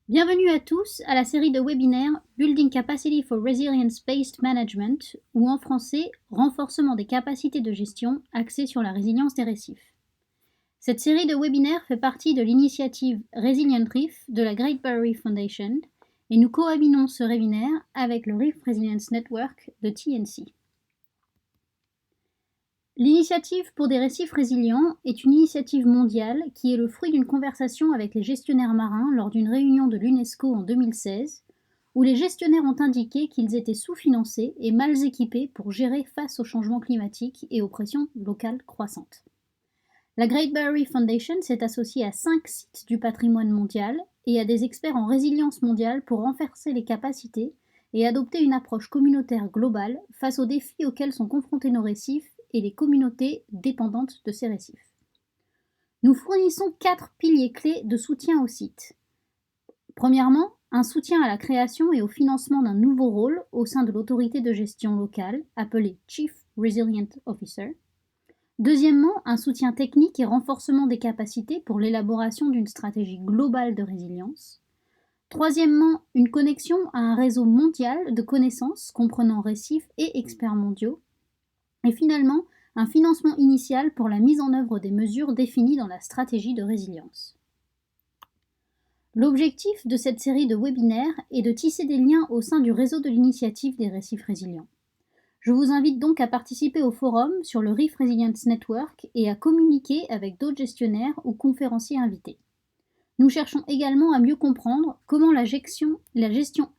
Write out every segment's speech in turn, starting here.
Bienvenue à tous à la série de webinaires Building Capacity for Resilience-Based Management ou en français Renforcement des capacités de gestion axées sur la résilience des récifs. Cette série de webinaires fait partie de l'initiative Resilient Reef de la Great Barrier Reef Foundation et nous co-animons ce webinaire avec le Reef Resilience Network de TNC. L'initiative pour des récifs résilients est une initiative mondiale qui est le fruit d'une conversation avec les gestionnaires marins lors d'une réunion de l'UNESCO en 2016, où les gestionnaires ont indiqué qu'ils étaient sous-financés et mal équipés pour gérer face au changement climatique et aux pressions locales croissantes. La Great Barrier Reef Foundation s'est associée à 5 sites du patrimoine mondial et à des experts en résilience mondiale pour renforcer les capacités et adopter une approche communautaire globale face aux défis auxquels sont confrontés nos récifs et les communautés dépendantes de ces récifs. Nous fournissons 4 piliers clés de soutien au site. Premièrement, un soutien à la création et au financement d'un nouveau rôle au sein de l'autorité de gestion locale, appelée Chief Resilient Officer. Deuxièmement, un soutien technique et renforcement des capacités pour l'élaboration d'une stratégie globale de résilience. Troisièmement, une connexion à un réseau mondial de connaissances comprenant récifs et experts mondiaux. Et finalement, un financement initial pour la mise en œuvre des mesures définies dans la stratégie de résilience. L'objectif de cette série de webinaires est de tisser des liens au sein du réseau de l'initiative des récifs résilients. Je vous invite donc à participer au forum sur le Reef Resilience Network et à communiquer avec d'autres gestionnaires ou conférenciers invités. Nous cherchons également à mieux comprendre comment la gestion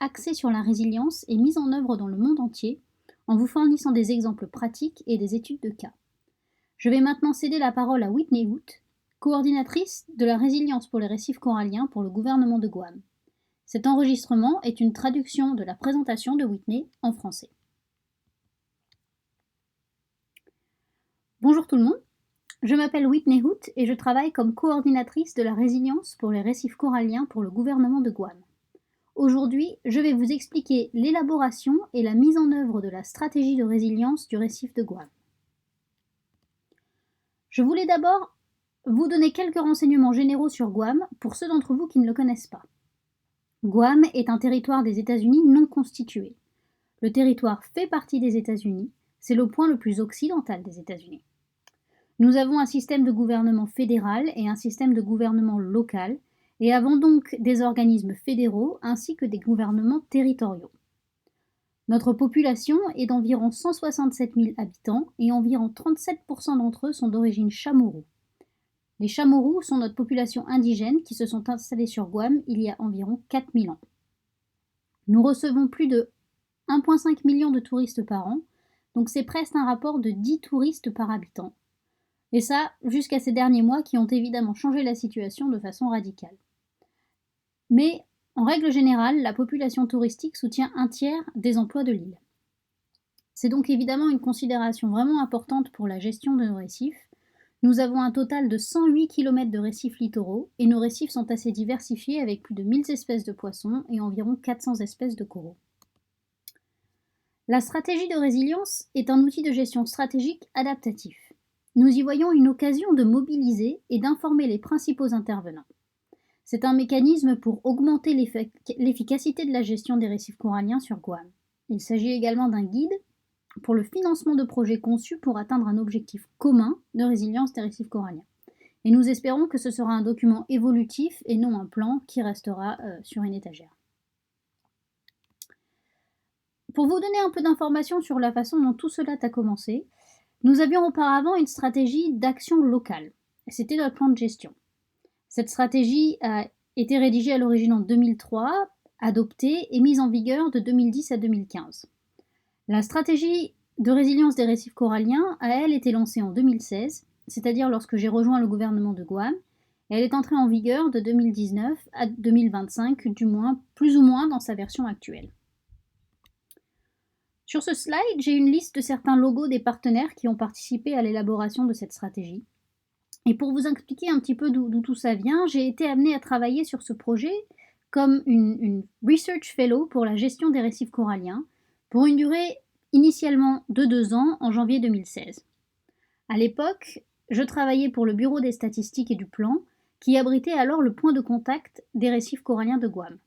axée sur la résilience est mise en œuvre dans le monde entier, en vous fournissant des exemples pratiques et des études de cas. Je vais maintenant céder la parole à Whitney Hoot, coordinatrice de la résilience pour les récifs coralliens pour le gouvernement de Guam. Cet enregistrement est une traduction de la présentation de Whitney en français. Bonjour tout le monde, je m'appelle Whitney Hoot et je travaille comme coordinatrice de la résilience pour les récifs coralliens pour le gouvernement de Guam. Aujourd'hui, je vais vous expliquer l'élaboration et la mise en œuvre de la stratégie de résilience du récif de Guam. Je voulais d'abord vous donner quelques renseignements généraux sur Guam pour ceux d'entre vous qui ne le connaissent pas. Guam est un territoire des États-Unis non constitué. Le territoire fait partie des États-Unis, c'est le point le plus occidental des États-Unis. Nous avons un système de gouvernement fédéral et un système de gouvernement local, et avons donc des organismes fédéraux ainsi que des gouvernements territoriaux. Notre population est d'environ 167 000 habitants et environ 37% d'entre eux sont d'origine chamorro. Les Chamorros sont notre population indigène qui se sont installés sur Guam il y a environ 4000 ans. Nous recevons plus de 1,5 million de touristes par an, donc c'est presque un rapport de 10 touristes par habitant. Et ça, jusqu'à ces derniers mois qui ont évidemment changé la situation de façon radicale. Mais, en règle générale, la population touristique soutient un tiers des emplois de l'île. C'est donc évidemment une considération vraiment importante pour la gestion de nos récifs. Nous avons un total de 108 km de récifs littoraux et nos récifs sont assez diversifiés avec plus de 1000 espèces de poissons et environ 400 espèces de coraux. La stratégie de résilience est un outil de gestion stratégique adaptatif. Nous y voyons une occasion de mobiliser et d'informer les principaux intervenants. C'est un mécanisme pour augmenter l'efficacité de la gestion des récifs coralliens sur Guam. Il s'agit également d'un guide pour le financement de projets conçus pour atteindre un objectif commun de résilience des récifs coralliens. Et nous espérons que ce sera un document évolutif et non un plan qui restera sur une étagère. Pour vous donner un peu d'informations sur la façon dont tout cela a commencé, nous avions auparavant une stratégie d'action locale. C'était notre plan de gestion. Cette stratégie a été rédigée à l'origine en 2003, adoptée et mise en vigueur de 2010 à 2015. La stratégie de résilience des récifs coralliens a, elle, été lancée en 2016, c'est-à-dire lorsque j'ai rejoint le gouvernement de Guam, et elle est entrée en vigueur de 2019 à 2025, du moins, plus ou moins dans sa version actuelle. Sur ce slide, j'ai une liste de certains logos des partenaires qui ont participé à l'élaboration de cette stratégie. Et pour vous expliquer un petit peu d'où tout ça vient, j'ai été amenée à travailler sur ce projet comme une Research Fellow pour la gestion des récifs coralliens, pour une durée initialement de 2 ans en janvier 2016. À l'époque, je travaillais pour le Bureau des statistiques et du plan, qui abritait alors le point de contact des récifs coralliens de Guam.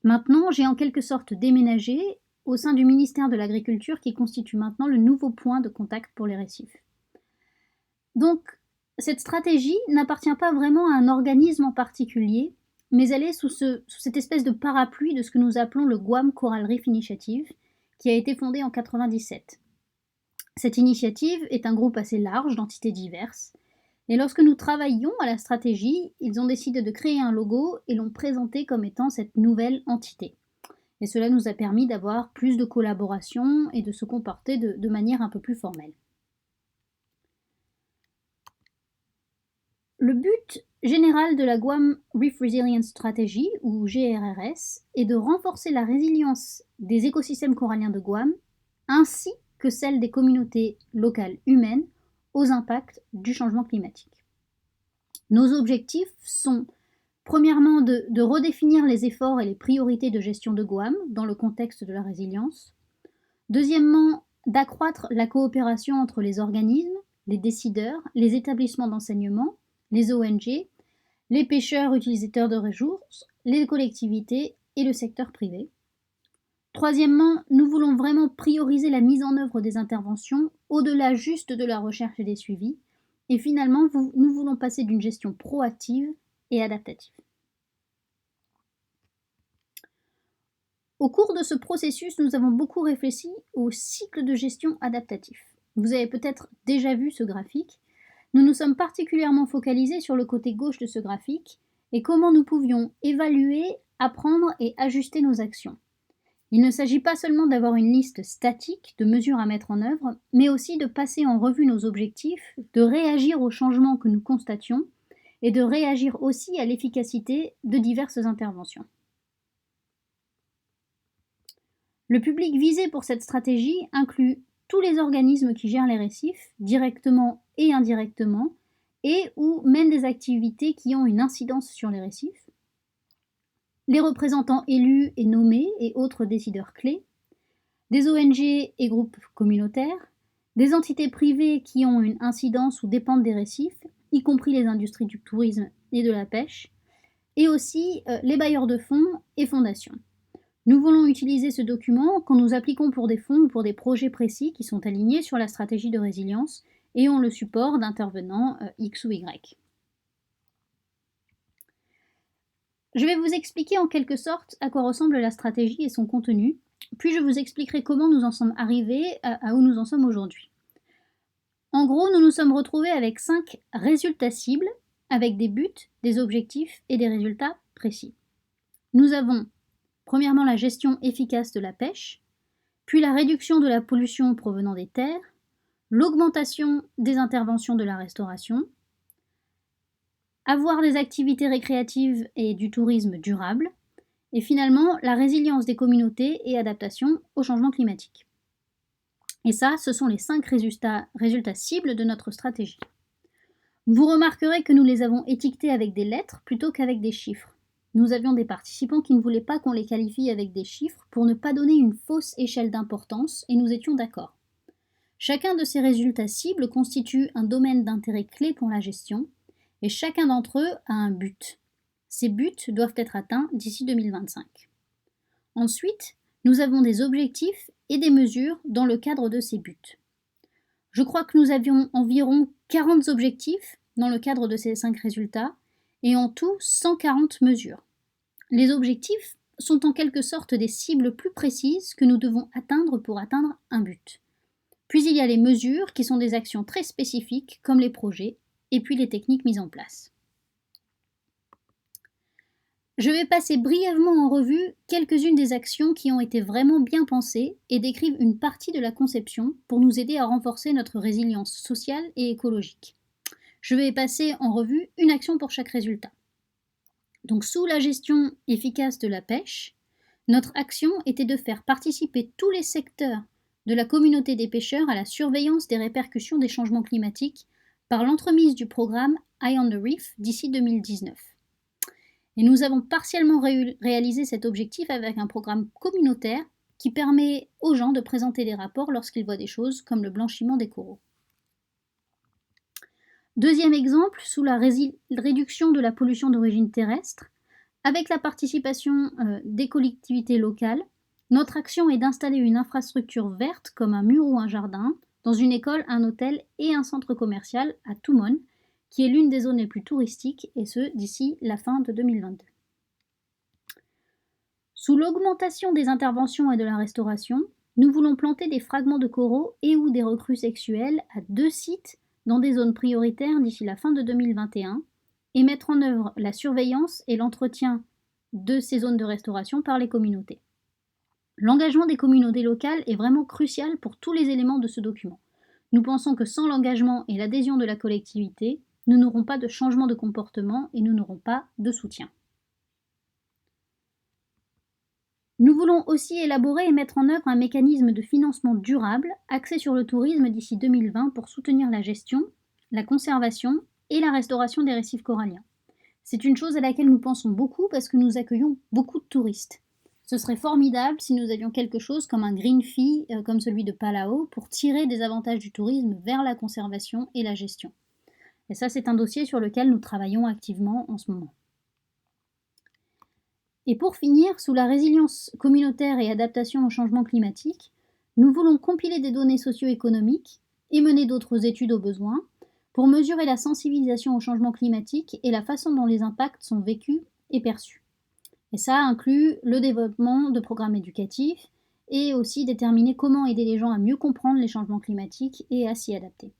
Maintenant, j'ai en quelque sorte déménagé au sein du ministère de l'Agriculture qui constitue maintenant le nouveau point de contact pour les récifs. Donc, cette stratégie n'appartient pas vraiment à un organisme en particulier, mais elle est sous cette espèce de parapluie de ce que nous appelons le Guam Coral Reef Initiative, qui a été fondée en 1997. Cette initiative est un groupe assez large d'entités diverses, et lorsque nous travaillions à la stratégie, ils ont décidé de créer un logo et l'ont présenté comme étant cette nouvelle entité. Et cela nous a permis d'avoir plus de collaboration et de se comporter de manière un peu plus formelle. Le but général de la Guam Reef Resilience Strategy, ou GRRS, est de renforcer la résilience des écosystèmes coralliens de Guam, ainsi que celle des communautés locales humaines aux impacts du changement climatique. Nos objectifs sont premièrement de redéfinir les efforts et les priorités de gestion de Guam dans le contexte de la résilience. Deuxièmement, d'accroître la coopération entre les organismes, les décideurs, les établissements d'enseignement, les ONG, les pêcheurs utilisateurs de ressources, les collectivités et le secteur privé. Troisièmement, nous voulons vraiment prioriser la mise en œuvre des interventions au-delà juste de la recherche et des suivis. Et finalement, nous voulons passer d'une gestion proactive et adaptative. Au cours de ce processus, nous avons beaucoup réfléchi au cycle de gestion adaptatif. Vous avez peut-être déjà vu ce graphique. Nous nous sommes particulièrement focalisés sur le côté gauche de ce graphique et comment nous pouvions évaluer, apprendre et ajuster nos actions. Il ne s'agit pas seulement d'avoir une liste statique de mesures à mettre en œuvre, mais aussi de passer en revue nos objectifs, de réagir aux changements que nous constations et de réagir aussi à l'efficacité de diverses interventions. Le public visé pour cette stratégie inclut tous les organismes qui gèrent les récifs, directement et indirectement, et ou mènent des activités qui ont une incidence sur les récifs, les représentants élus et nommés et autres décideurs clés, des ONG et groupes communautaires, des entités privées qui ont une incidence ou dépendent des récifs, y compris les industries du tourisme et de la pêche, et aussi les bailleurs de fonds et fondations. Nous voulons utiliser ce document quand nous appliquons pour des fonds ou pour des projets précis qui sont alignés sur la stratégie de résilience et ont le support d'intervenants X ou Y. Je vais vous expliquer en quelque sorte à quoi ressemble la stratégie et son contenu, puis je vous expliquerai comment nous en sommes arrivés à où nous en sommes aujourd'hui. En gros, nous nous sommes retrouvés avec 5 résultats cibles, avec des buts, des objectifs et des résultats précis. Nous avons premièrement la gestion efficace de la pêche, puis la réduction de la pollution provenant des terres, l'augmentation des interventions de la restauration, avoir des activités récréatives et du tourisme durable, et finalement la résilience des communautés et adaptation au changement climatique. Et ça, ce sont les 5 résultats cibles de notre stratégie. Vous remarquerez que nous les avons étiquetés avec des lettres plutôt qu'avec des chiffres. Nous avions des participants qui ne voulaient pas qu'on les qualifie avec des chiffres pour ne pas donner une fausse échelle d'importance, et nous étions d'accord. Chacun de ces résultats cibles constitue un domaine d'intérêt clé pour la gestion, et chacun d'entre eux a un but. Ces buts doivent être atteints d'ici 2025. Ensuite, nous avons des objectifs et des mesures dans le cadre de ces buts. Je crois que nous avions environ 40 objectifs dans le cadre de ces 5 résultats, et en tout 140 mesures. Les objectifs sont en quelque sorte des cibles plus précises que nous devons atteindre pour atteindre un but. Puis il y a les mesures qui sont des actions très spécifiques comme les projets et puis les techniques mises en place. Je vais passer brièvement en revue quelques-unes des actions qui ont été vraiment bien pensées et décrivent une partie de la conception pour nous aider à renforcer notre résilience sociale et écologique. Je vais passer en revue une action pour chaque résultat. Donc sous la gestion efficace de la pêche, notre action était de faire participer tous les secteurs de la communauté des pêcheurs à la surveillance des répercussions des changements climatiques par l'entremise du programme Eye on the Reef d'ici 2019. Et nous avons partiellement réalisé cet objectif avec un programme communautaire qui permet aux gens de présenter des rapports lorsqu'ils voient des choses comme le blanchiment des coraux. Deuxième exemple, sous la réduction de la pollution d'origine terrestre, avec la participation des collectivités locales, notre action est d'installer une infrastructure verte comme un mur ou un jardin dans une école, un hôtel et un centre commercial à Toumon, qui est l'une des zones les plus touristiques, et ce d'ici la fin de 2022. Sous l'augmentation des interventions et de la restauration, nous voulons planter des fragments de coraux et ou des recrues sexuelles à 2 sites dans des zones prioritaires d'ici la fin de 2021 et mettre en œuvre la surveillance et l'entretien de ces zones de restauration par les communautés. L'engagement des communautés locales est vraiment crucial pour tous les éléments de ce document. Nous pensons que sans l'engagement et l'adhésion de la collectivité, nous n'aurons pas de changement de comportement et nous n'aurons pas de soutien. Nous voulons aussi élaborer et mettre en œuvre un mécanisme de financement durable axé sur le tourisme d'ici 2020 pour soutenir la gestion, la conservation et la restauration des récifs coralliens. C'est une chose à laquelle nous pensons beaucoup parce que nous accueillons beaucoup de touristes. Ce serait formidable si nous avions quelque chose comme un green fee, comme celui de Palau, pour tirer des avantages du tourisme vers la conservation et la gestion. Et ça, c'est un dossier sur lequel nous travaillons activement en ce moment. Et pour finir, sous la résilience communautaire et adaptation au changement climatique, nous voulons compiler des données socio-économiques et mener d'autres études au besoin pour mesurer la sensibilisation au changement climatique et la façon dont les impacts sont vécus et perçus. Et ça inclut le développement de programmes éducatifs et aussi déterminer comment aider les gens à mieux comprendre les changements climatiques et à s'y adapter.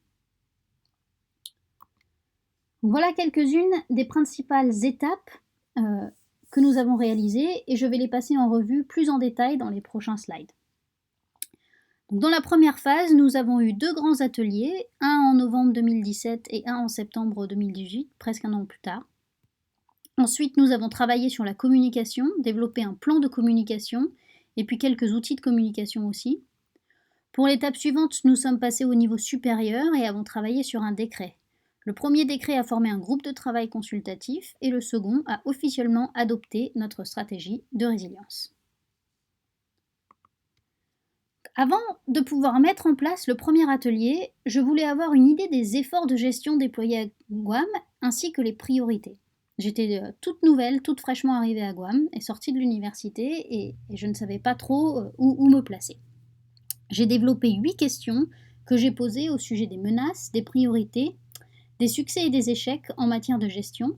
Donc voilà quelques-unes des principales étapes que nous avons réalisées et je vais les passer en revue plus en détail dans les prochains slides. Donc dans la première phase, nous avons eu 2 grands ateliers, un en novembre 2017 et un en septembre 2018, presque un an plus tard. Ensuite, nous avons travaillé sur la communication, développé un plan de communication et puis quelques outils de communication aussi. Pour l'étape suivante, nous sommes passés au niveau supérieur et avons travaillé sur un décret. Le premier décret a formé un groupe de travail consultatif et le second a officiellement adopté notre stratégie de résilience. Avant de pouvoir mettre en place le premier atelier, je voulais avoir une idée des efforts de gestion déployés à Guam ainsi que les priorités. J'étais toute nouvelle, toute fraîchement arrivée à Guam et sortie de l'université et je ne savais pas trop où me placer. J'ai développé 8 questions que j'ai posées au sujet des menaces, des priorités, des succès et des échecs en matière de gestion,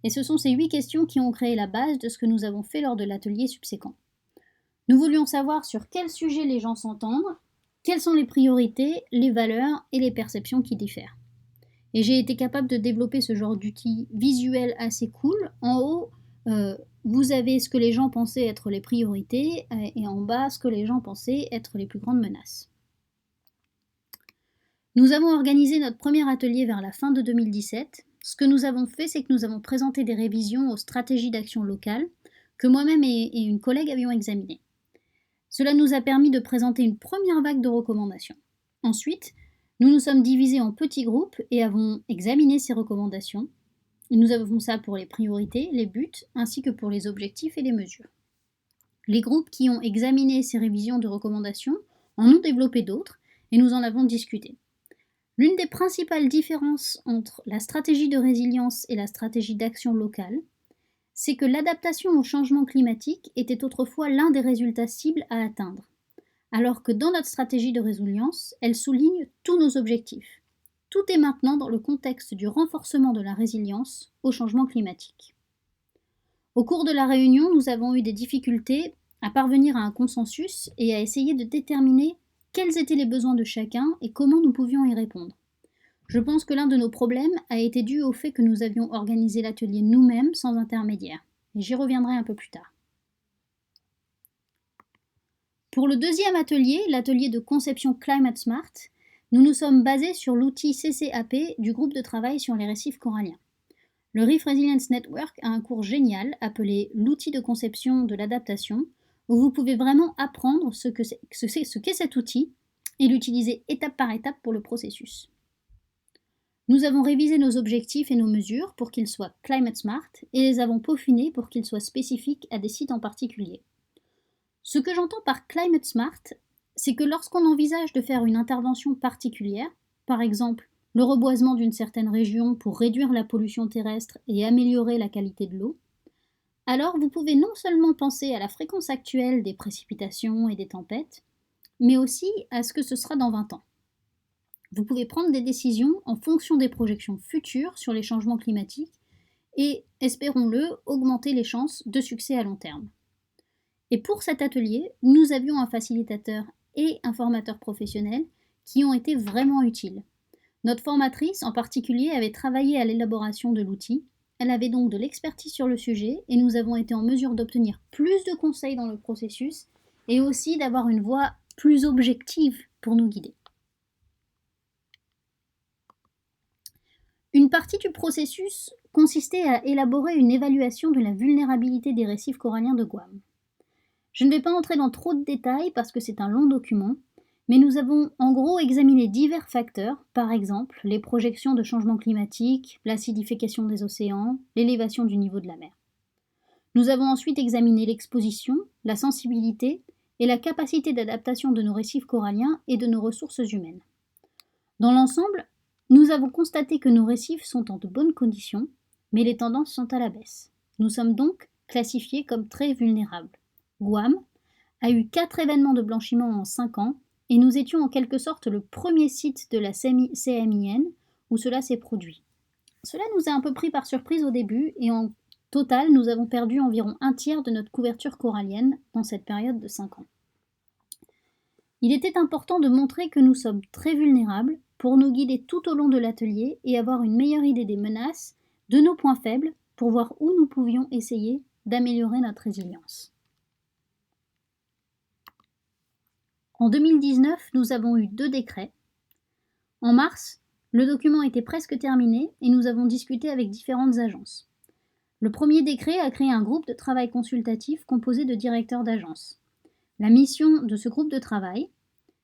et ce sont ces 8 questions qui ont créé la base de ce que nous avons fait lors de l'atelier subséquent. Nous voulions savoir sur quel sujet les gens s'entendent, quelles sont les priorités, les valeurs et les perceptions qui diffèrent. Et j'ai été capable de développer ce genre d'outil visuel assez cool. En haut, vous avez ce que les gens pensaient être les priorités et en bas, ce que les gens pensaient être les plus grandes menaces. Nous avons organisé notre premier atelier vers la fin de 2017. Ce que nous avons fait, c'est que nous avons présenté des révisions aux stratégies d'action locale que moi-même et une collègue avions examinées. Cela nous a permis de présenter une première vague de recommandations. Ensuite, nous nous sommes divisés en petits groupes et avons examiné ces recommandations. Nous avons ça pour les priorités, les buts, ainsi que pour les objectifs et les mesures. Les groupes qui ont examiné ces révisions de recommandations en ont développé d'autres et nous en avons discuté. L'une des principales différences entre la stratégie de résilience et la stratégie d'action locale, c'est que l'adaptation au changement climatique était autrefois l'un des résultats cibles à atteindre, alors que dans notre stratégie de résilience, elle souligne tous nos objectifs. Tout est maintenant dans le contexte du renforcement de la résilience au changement climatique. Au cours de la réunion, nous avons eu des difficultés à parvenir à un consensus et à essayer de déterminer quels étaient les besoins de chacun et comment nous pouvions y répondre. Je pense que l'un de nos problèmes a été dû au fait que nous avions organisé l'atelier nous-mêmes sans intermédiaire. Et j'y reviendrai un peu plus tard. Pour le deuxième atelier, l'atelier de conception Climate Smart, nous nous sommes basés sur l'outil CCAP du groupe de travail sur les récifs coralliens. Le Reef Resilience Network a un cours génial appelé l'outil de conception de l'adaptation, où vous pouvez vraiment apprendre ce qu'est cet outil et l'utiliser étape par étape pour le processus. Nous avons révisé nos objectifs et nos mesures pour qu'ils soient Climate Smart et les avons peaufinés pour qu'ils soient spécifiques à des sites en particulier. Ce que j'entends par Climate Smart, c'est que lorsqu'on envisage de faire une intervention particulière, par exemple le reboisement d'une certaine région pour réduire la pollution terrestre et améliorer la qualité de l'eau, alors vous pouvez non seulement penser à la fréquence actuelle des précipitations et des tempêtes, mais aussi à ce que ce sera dans 20 ans. Vous pouvez prendre des décisions en fonction des projections futures sur les changements climatiques et, espérons-le, augmenter les chances de succès à long terme. Et pour cet atelier, nous avions un facilitateur et un formateur professionnel qui ont été vraiment utiles. Notre formatrice en particulier avait travaillé à l'élaboration de l'outil. Elle avait donc de l'expertise sur le sujet et nous avons été en mesure d'obtenir plus de conseils dans le processus et aussi d'avoir une voix plus objective pour nous guider. Une partie du processus consistait à élaborer une évaluation de la vulnérabilité des récifs coralliens de Guam. Je ne vais pas entrer dans trop de détails parce que c'est un long document, mais nous avons en gros examiné divers facteurs, par exemple les projections de changement climatique, l'acidification des océans, l'élévation du niveau de la mer. Nous avons ensuite examiné l'exposition, la sensibilité et la capacité d'adaptation de nos récifs coralliens et de nos ressources humaines. Dans l'ensemble, nous avons constaté que nos récifs sont en de bonnes conditions, mais les tendances sont à la baisse. Nous sommes donc classifiés comme très vulnérables. Guam a eu 4 événements de blanchiment en 5 ans et nous étions en quelque sorte le premier site de la CMIN où cela s'est produit. Cela nous a un peu pris par surprise au début et en total nous avons perdu environ un tiers de notre couverture corallienne dans cette période de 5 ans. Il était important de montrer que nous sommes très vulnérables pour nous guider tout au long de l'atelier et avoir une meilleure idée des menaces, de nos points faibles, pour voir où nous pouvions essayer d'améliorer notre résilience. En 2019, nous avons eu 2 décrets. En mars, le document était presque terminé et nous avons discuté avec différentes agences. Le premier décret a créé un groupe de travail consultatif composé de directeurs d'agences. La mission de ce groupe de travail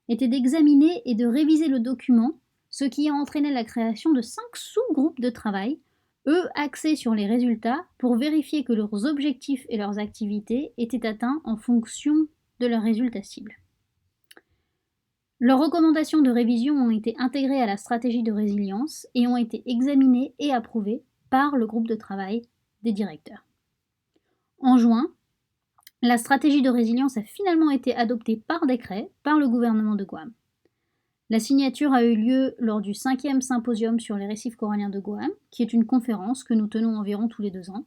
était d'examiner et de réviser le document, ce qui a entraîné la création de 5 sous-groupes de travail, eux axés sur les résultats pour vérifier que leurs objectifs et leurs activités étaient atteints en fonction de leurs résultats cibles. Leurs recommandations de révision ont été intégrées à la stratégie de résilience et ont été examinées et approuvées par le groupe de travail des directeurs. En juin, la stratégie de résilience a finalement été adoptée par décret par le gouvernement de Guam. La signature a eu lieu lors du 5e symposium sur les récifs coralliens de Guam, qui est une conférence que nous tenons environ tous les 2 ans.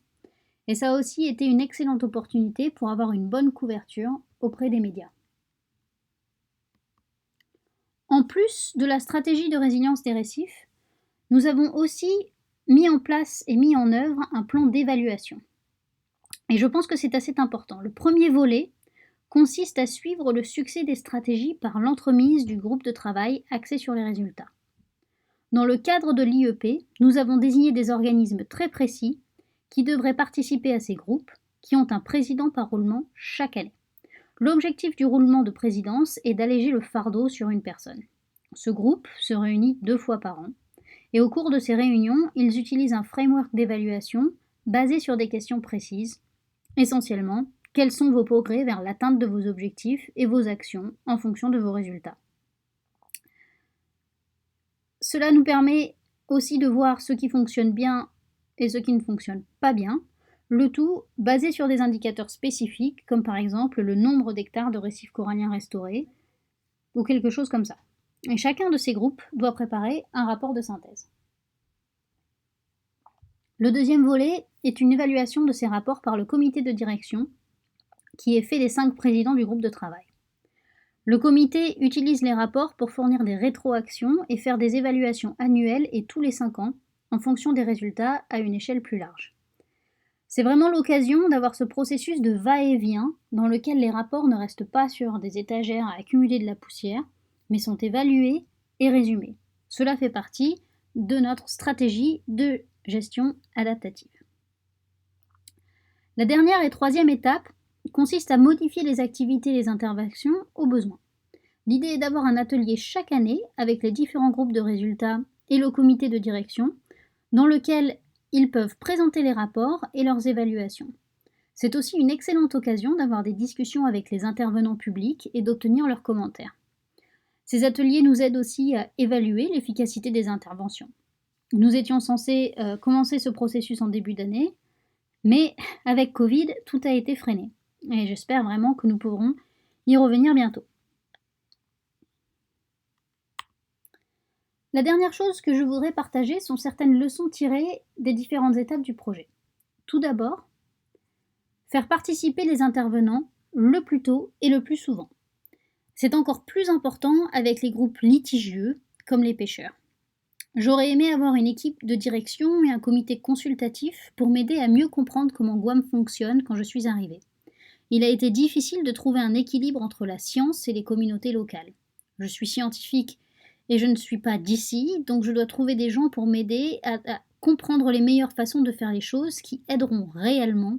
Et ça a aussi été une excellente opportunité pour avoir une bonne couverture auprès des médias. En plus de la stratégie de résilience des récifs, nous avons aussi mis en place et mis en œuvre un plan d'évaluation. Et je pense que c'est assez important. Le premier volet consiste à suivre le succès des stratégies par l'entremise du groupe de travail axé sur les résultats. Dans le cadre de l'IEP, nous avons désigné des organismes très précis qui devraient participer à ces groupes, qui ont un président par roulement chaque année. L'objectif du roulement de présidence est d'alléger le fardeau sur une personne. Ce groupe se réunit 2 fois par an, et au cours de ces réunions, ils utilisent un framework d'évaluation basé sur des questions précises. Essentiellement, quels sont vos progrès vers l'atteinte de vos objectifs et vos actions en fonction de vos résultats. Cela nous permet aussi de voir ce qui fonctionne bien et ce qui ne fonctionne pas bien, le tout basé sur des indicateurs spécifiques, comme par exemple le nombre d'hectares de récifs coralliens restaurés, ou quelque chose comme ça. Et chacun de ces groupes doit préparer un rapport de synthèse. Le deuxième volet est une évaluation de ces rapports par le comité de direction, qui est fait des 5 présidents du groupe de travail. Le comité utilise les rapports pour fournir des rétroactions et faire des évaluations annuelles et tous les 5 ans, en fonction des résultats à une échelle plus large. C'est vraiment l'occasion d'avoir ce processus de va-et-vient dans lequel les rapports ne restent pas sur des étagères à accumuler de la poussière, mais sont évalués et résumés. Cela fait partie de notre stratégie de gestion adaptative. La dernière et 3e étape consiste à modifier les activités et les interventions au besoin. L'idée est d'avoir un atelier chaque année avec les différents groupes de résultats et le comité de direction dans lequel ils peuvent présenter les rapports et leurs évaluations. C'est aussi une excellente occasion d'avoir des discussions avec les intervenants publics et d'obtenir leurs commentaires. Ces ateliers nous aident aussi à évaluer l'efficacité des interventions. Nous étions censés commencer ce processus en début d'année, mais avec Covid, tout a été freiné. Et j'espère vraiment que nous pourrons y revenir bientôt. La dernière chose que je voudrais partager sont certaines leçons tirées des différentes étapes du projet. Tout d'abord, faire participer les intervenants le plus tôt et le plus souvent. C'est encore plus important avec les groupes litigieux, comme les pêcheurs. J'aurais aimé avoir une équipe de direction et un comité consultatif pour m'aider à mieux comprendre comment Guam fonctionne quand je suis arrivée. Il a été difficile de trouver un équilibre entre la science et les communautés locales. Je suis scientifique et je ne suis pas d'ici, donc je dois trouver des gens pour m'aider à comprendre les meilleures façons de faire les choses qui aideront réellement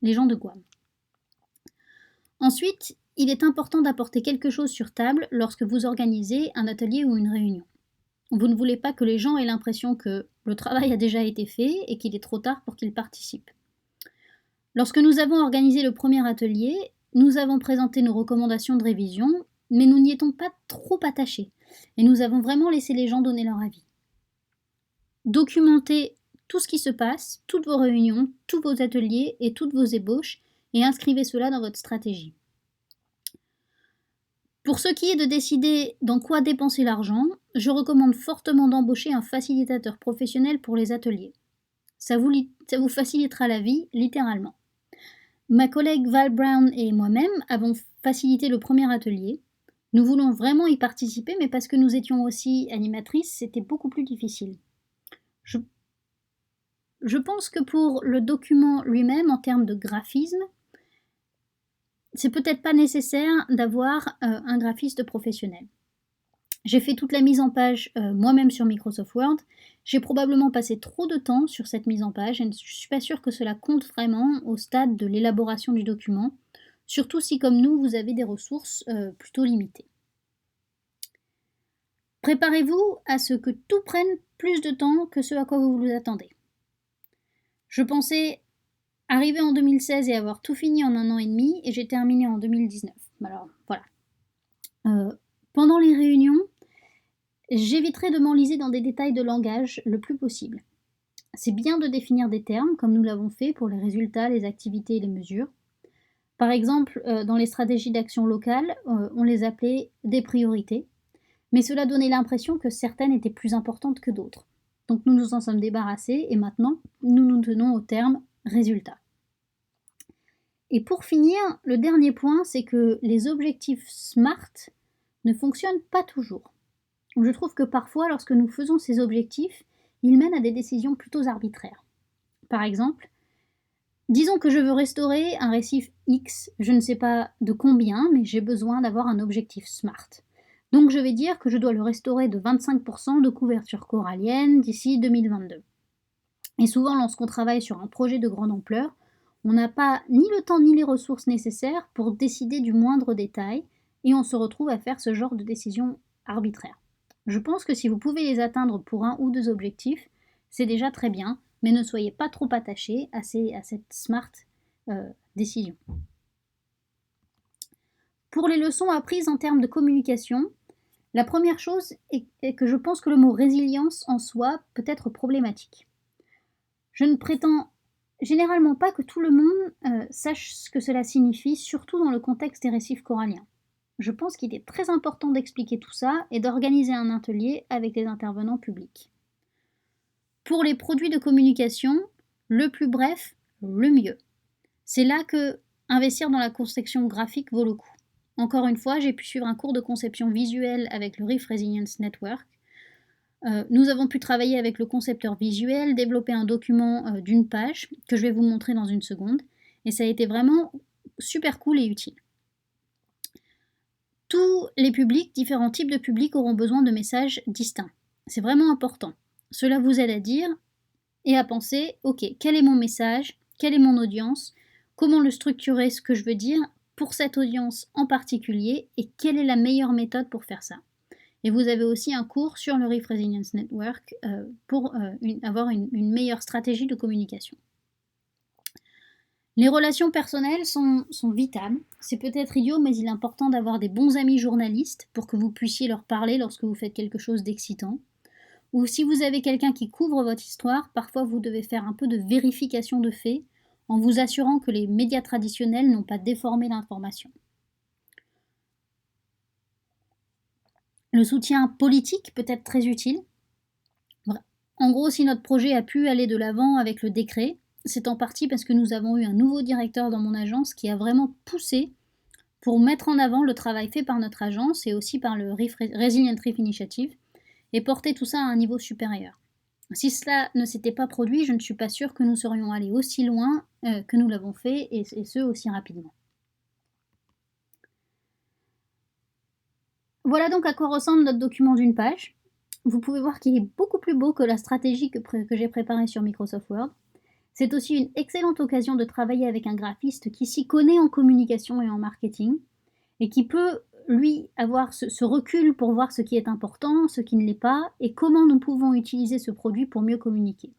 les gens de Guam. Ensuite, il est important d'apporter quelque chose sur table lorsque vous organisez un atelier ou une réunion. Vous ne voulez pas que les gens aient l'impression que le travail a déjà été fait et qu'il est trop tard pour qu'ils participent. Lorsque nous avons organisé le premier atelier, nous avons présenté nos recommandations de révision, mais nous n'y étions pas trop attachés et nous avons vraiment laissé les gens donner leur avis. Documentez tout ce qui se passe, toutes vos réunions, tous vos ateliers et toutes vos ébauches et inscrivez cela dans votre stratégie. Pour ce qui est de décider dans quoi dépenser l'argent, je recommande fortement d'embaucher un facilitateur professionnel pour les ateliers. Ça vous facilitera la vie, littéralement. Ma collègue Val Brown et moi-même avons facilité le premier atelier. Nous voulons vraiment y participer, mais parce que nous étions aussi animatrices, c'était beaucoup plus difficile. Je pense que pour le document lui-même, en termes de graphisme, c'est peut-être pas nécessaire d'avoir un graphiste professionnel. J'ai fait toute la mise en page moi-même sur Microsoft Word. J'ai probablement passé trop de temps sur cette mise en page et je ne suis pas sûre que cela compte vraiment au stade de l'élaboration du document, surtout si comme nous, vous avez des ressources plutôt limitées. Préparez-vous à ce que tout prenne plus de temps que ce à quoi vous vous attendez. Je pensais arriver en 2016 et avoir tout fini en 1 an et demi et j'ai terminé en 2019. Alors voilà. Pendant les réunions, j'éviterai de m'enliser dans des détails de langage le plus possible. C'est bien de définir des termes, comme nous l'avons fait pour les résultats, les activités et les mesures. Par exemple, dans les stratégies d'action locale, on les appelait des priorités, mais cela donnait l'impression que certaines étaient plus importantes que d'autres. Donc nous nous en sommes débarrassés et maintenant, nous nous tenons au terme résultats. Et pour finir, le dernier point, c'est que les objectifs SMART ne fonctionnent pas toujours. Je trouve que parfois, lorsque nous faisons ces objectifs, ils mènent à des décisions plutôt arbitraires. Par exemple, disons que je veux restaurer un récif X, je ne sais pas de combien, mais j'ai besoin d'avoir un objectif SMART. Donc je vais dire que je dois le restaurer de 25% de couverture corallienne d'ici 2022. Et souvent, lorsqu'on travaille sur un projet de grande ampleur, on n'a pas ni le temps ni les ressources nécessaires pour décider du moindre détail, et on se retrouve à faire ce genre de décisions arbitraires. Je pense que si vous pouvez les atteindre pour 1 ou 2 objectifs, c'est déjà très bien, mais ne soyez pas trop attachés à cette smart décision. Pour les leçons apprises en termes de communication, la première chose est que je pense que le mot résilience en soi peut être problématique. Je ne prétends généralement pas que tout le monde sache ce que cela signifie, surtout dans le contexte des récifs coralliens. Je pense qu'il est très important d'expliquer tout ça et d'organiser un atelier avec les intervenants publics. Pour les produits de communication, le plus bref, le mieux. C'est là que investir dans la conception graphique vaut le coup. Encore une fois, j'ai pu suivre un cours de conception visuelle avec le Reef Resilience Network. Nous avons pu travailler avec le concepteur visuel, développer un document d'une page que je vais vous montrer dans une seconde. Et ça a été vraiment super cool et utile. Tous les publics, différents types de publics auront besoin de messages distincts. C'est vraiment important. Cela vous aide à dire et à penser, ok, quel est mon message, quelle est mon audience, comment le structurer, ce que je veux dire pour cette audience en particulier et quelle est la meilleure méthode pour faire ça. Et vous avez aussi un cours sur le Reef Resilience Network pour avoir une meilleure stratégie de communication. Les relations personnelles sont vitales. C'est peut-être idiot, mais il est important d'avoir des bons amis journalistes pour que vous puissiez leur parler lorsque vous faites quelque chose d'excitant. Ou si vous avez quelqu'un qui couvre votre histoire, parfois vous devez faire un peu de vérification de faits en vous assurant que les médias traditionnels n'ont pas déformé l'information. Le soutien politique peut être très utile. En gros, si notre projet a pu aller de l'avant avec le décret, c'est en partie parce que nous avons eu un nouveau directeur dans mon agence qui a vraiment poussé pour mettre en avant le travail fait par notre agence et aussi par le Resilient Reef Initiative et porter tout ça à un niveau supérieur. Si cela ne s'était pas produit, je ne suis pas sûre que nous serions allés aussi loin que nous l'avons fait et ce aussi rapidement. Voilà donc à quoi ressemble notre document d'une page. Vous pouvez voir qu'il est beaucoup plus beau que la stratégie que j'ai préparée sur Microsoft Word. C'est aussi une excellente occasion de travailler avec un graphiste qui s'y connaît en communication et en marketing et qui peut, lui, avoir ce recul pour voir ce qui est important, ce qui ne l'est pas et comment nous pouvons utiliser ce produit pour mieux communiquer.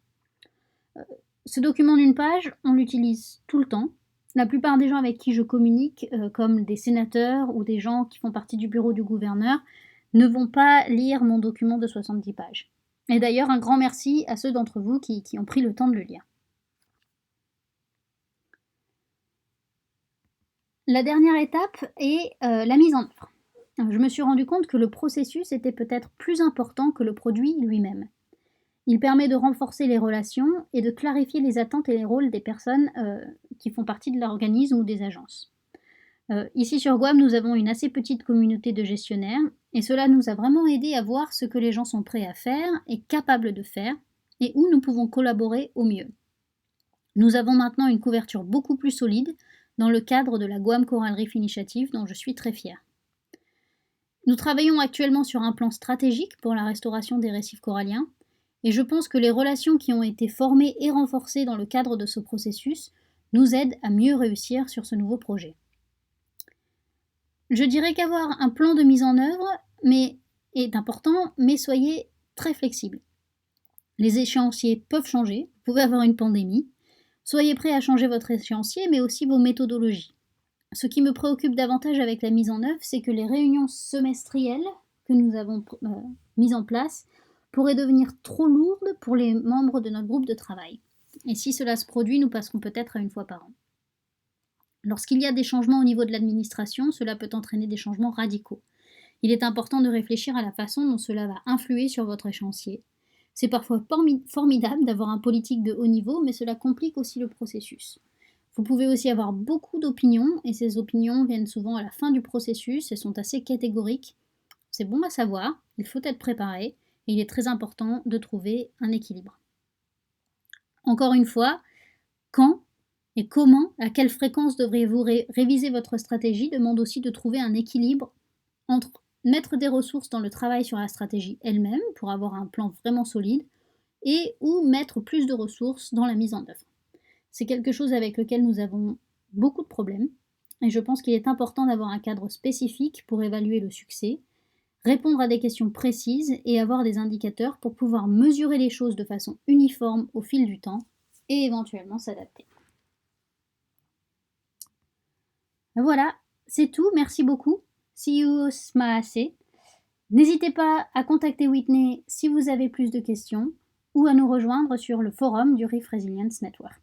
Ce document d'une page, on l'utilise tout le temps. La plupart des gens avec qui je communique, comme des sénateurs ou des gens qui font partie du bureau du gouverneur, ne vont pas lire mon document de 70 pages. Et d'ailleurs, un grand merci à ceux d'entre vous qui ont pris le temps de le lire. La dernière étape est la mise en œuvre. Je me suis rendu compte que le processus était peut-être plus important que le produit lui-même. Il permet de renforcer les relations et de clarifier les attentes et les rôles des personnes qui font partie de l'organisme ou des agences. Ici sur Guam, nous avons une assez petite communauté de gestionnaires et cela nous a vraiment aidé à voir ce que les gens sont prêts à faire et capables de faire et où nous pouvons collaborer au mieux. Nous avons maintenant une couverture beaucoup plus solide dans le cadre de la Guam Coral Reef Initiative dont je suis très fière. Nous travaillons actuellement sur un plan stratégique pour la restauration des récifs coralliens et je pense que les relations qui ont été formées et renforcées dans le cadre de ce processus nous aident à mieux réussir sur ce nouveau projet. Je dirais qu'avoir un plan de mise en œuvre est important, mais soyez très flexible. Les échéanciers peuvent changer, vous pouvez avoir une pandémie. Soyez prêt à changer votre échéancier, mais aussi vos méthodologies. Ce qui me préoccupe davantage avec la mise en œuvre, c'est que les réunions semestrielles que nous avons mises en place pourraient devenir trop lourdes pour les membres de notre groupe de travail. Et si cela se produit, nous passerons peut-être à une fois par an. Lorsqu'il y a des changements au niveau de l'administration, cela peut entraîner des changements radicaux. Il est important de réfléchir à la façon dont cela va influer sur votre échéancier. C'est parfois formidable d'avoir un politique de haut niveau, mais cela complique aussi le processus. Vous pouvez aussi avoir beaucoup d'opinions, et ces opinions viennent souvent à la fin du processus et sont assez catégoriques. C'est bon à savoir, il faut être préparé, et il est très important de trouver un équilibre. Encore une fois, quand et comment, à quelle fréquence devriez-vous réviser votre stratégie demande aussi de trouver un équilibre entre mettre des ressources dans le travail sur la stratégie elle-même pour avoir un plan vraiment solide et ou mettre plus de ressources dans la mise en œuvre. C'est quelque chose avec lequel nous avons beaucoup de problèmes et je pense qu'il est important d'avoir un cadre spécifique pour évaluer le succès, répondre à des questions précises et avoir des indicateurs pour pouvoir mesurer les choses de façon uniforme au fil du temps et éventuellement s'adapter. Voilà, c'est tout, merci beaucoup. See you smaase. N'hésitez pas à contacter Whitney si vous avez plus de questions ou à nous rejoindre sur le forum du Reef Resilience Network.